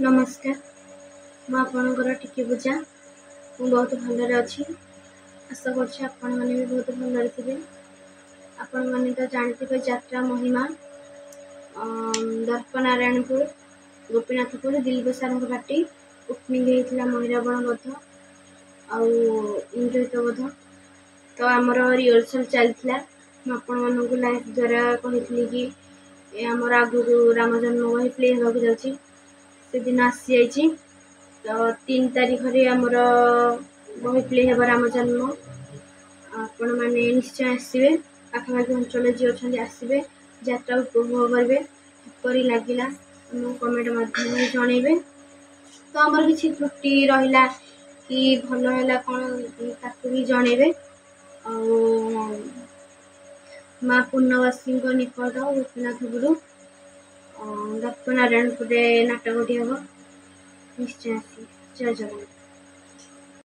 नमस्कार मैं आपणकर टिके पूजा मु बहुत भलरे अच्छी आशा करछि आपण माने भी बहुत भलरे थे। आपण माने तो जानते यात्रा महिमा दर्पनारायणपुर गोपीनाथपुर दिलबसार घाटी ओपनिंग होता महिरावण बध इंद्रित बध तो आमर रिहर्सल चलता आपण लाइव द्वारा कही कि आमर आगु राम जन्म बही प्ले होगा जाऊँगी से दिन आसी जाइए तो 3 तारीख आमर बही प्ले हे राम जन्म आपण मैंने निश्चय आसवे आखपाखि अंचल जी अच्छा आसवे यात्रा उपभोग करेंगे किपरि लगिला कमेंट माध्यम जनइबे। तो आमर किसी त्रुटि रहा कि भल है कौन ताकू भी जनइबे। माँ पूर्णवासी निकट गोपीनाथपुर दर्पनारायणपुर नाटक हम निश्चय आसी जय जगन्नाथ।